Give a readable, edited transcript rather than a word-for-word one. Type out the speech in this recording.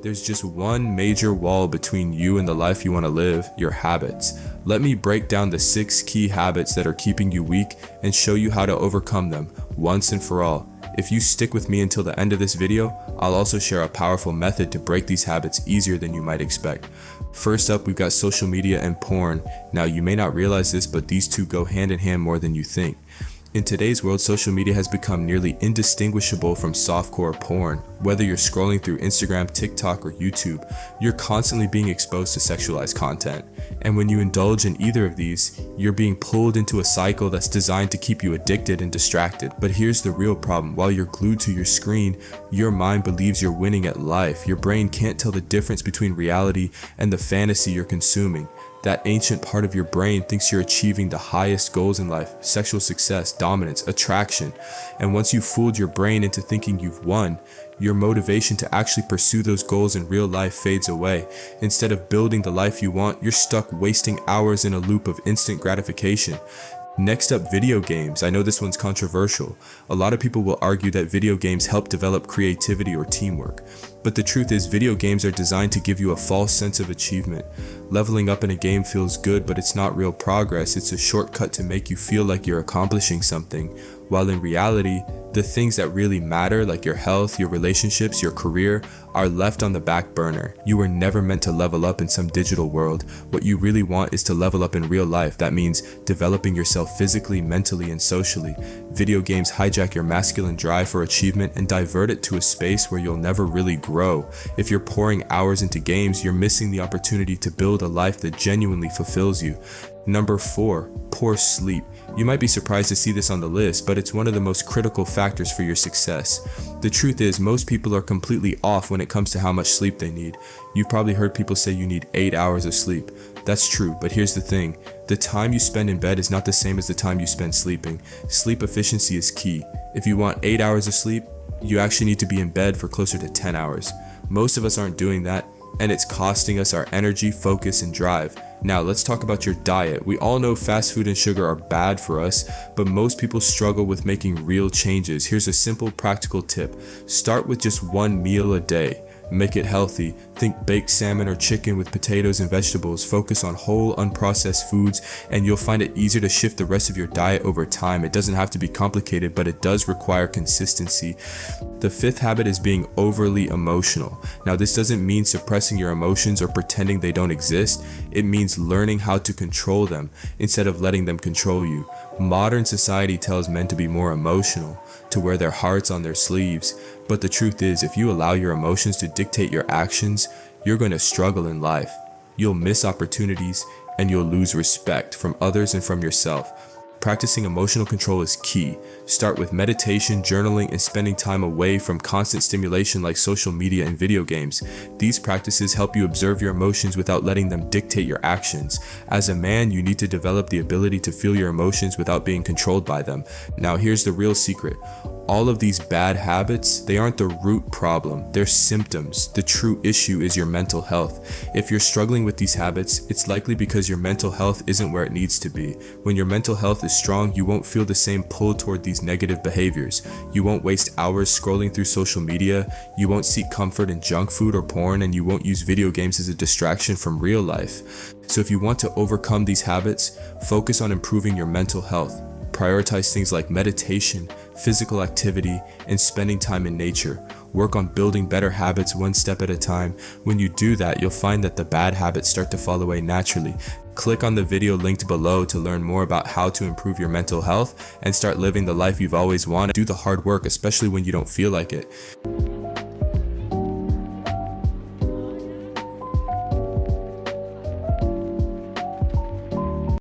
There's just one major wall between you and the life you want to live: your habits. Let me break down the 6 key habits that are keeping you weak and show you how to overcome them once and for all. If you stick with me until the end of this video, I'll also share a powerful method to break these habits easier than you might expect. First up, we've got social media and porn. Now, you may not realize this, but these two go hand in hand more than you think. In today's world, social media has become nearly indistinguishable from softcore porn. Whether you're scrolling through Instagram, TikTok, or YouTube, you're constantly being exposed to sexualized content. And when you indulge in either of these, you're being pulled into a cycle that's designed to keep you addicted and distracted. But here's the real problem: while you're glued to your screen, your mind believes you're winning at life. Your brain can't tell the difference between reality and the fantasy you're consuming. That ancient part of your brain thinks you're achieving the highest goals in life: sexual success, dominance, attraction. And once you've fooled your brain into thinking you've won, your motivation to actually pursue those goals in real life fades away. Instead of building the life you want, you're stuck wasting hours in a loop of instant gratification. Next up, video games. I know this one's controversial. A lot of people will argue that video games help develop creativity or teamwork. But the truth is, video games are designed to give you a false sense of achievement. Leveling up in a game feels good, but it's not real progress. It's a shortcut to make you feel like you're accomplishing something, while in reality, the things that really matter, like your health, your relationships, your career, are left on the back burner. You were never meant to level up in some digital world. What you really want is to level up in real life. That means developing yourself physically, mentally, and socially. Video games hijack your masculine drive for achievement and divert it to a space where you'll never really grow. If you're pouring hours into games, you're missing the opportunity to build a life that genuinely fulfills you. Number 4, poor sleep. You might be surprised to see this on the list, but it's one of the most critical factors for your success. The truth is, most people are completely off when it comes to how much sleep they need. You've probably heard people say you need 8 hours of sleep. That's true, but here's the thing: the time you spend in bed is not the same as the time you spend sleeping. Sleep efficiency is key. If you want 8 hours of sleep, you actually need to be in bed for closer to 10 hours. Most of us aren't doing that, and it's costing us our energy, focus, and drive. Now let's talk about your diet. We all know fast food and sugar are bad for us, but most people struggle with making real changes. Here's a simple, practical tip. Start with just one meal a day. Make it healthy. Think baked salmon or chicken with potatoes and vegetables. Focus on whole, unprocessed foods, and you'll find it easier to shift the rest of your diet over time. It doesn't have to be complicated, but it does require consistency. The 5th habit is being overly emotional. Now, this doesn't mean suppressing your emotions or pretending they don't exist. It means learning how to control them instead of letting them control you. Modern society tells men to be more emotional, to wear their hearts on their sleeves. But the truth is, if you allow your emotions to dictate your actions, you're going to struggle in life. You'll miss opportunities, and you'll lose respect from others and from yourself. Practicing emotional control is key. Start with meditation, journaling, and spending time away from constant stimulation like social media and video games. These practices help you observe your emotions without letting them dictate your actions. As a man, you need to develop the ability to feel your emotions without being controlled by them. Now, here's the real secret. All of these bad habits, they aren't the root problem, they're symptoms. The true issue is your mental health. If you're struggling with these habits, it's likely because your mental health isn't where it needs to be. When your mental health is strong, you won't feel the same pull toward these negative behaviors. You won't waste hours scrolling through social media, you won't seek comfort in junk food or porn, and you won't use video games as a distraction from real life. So if you want to overcome these habits, focus on improving your mental health. Prioritize things like meditation, physical activity, and spending time in nature. Work on building better habits one step at a time. When you do that, you'll find that the bad habits start to fall away naturally. Click on the video linked below to learn more about how to improve your mental health and start living the life you've always wanted. Do the hard work, especially when you don't feel like it.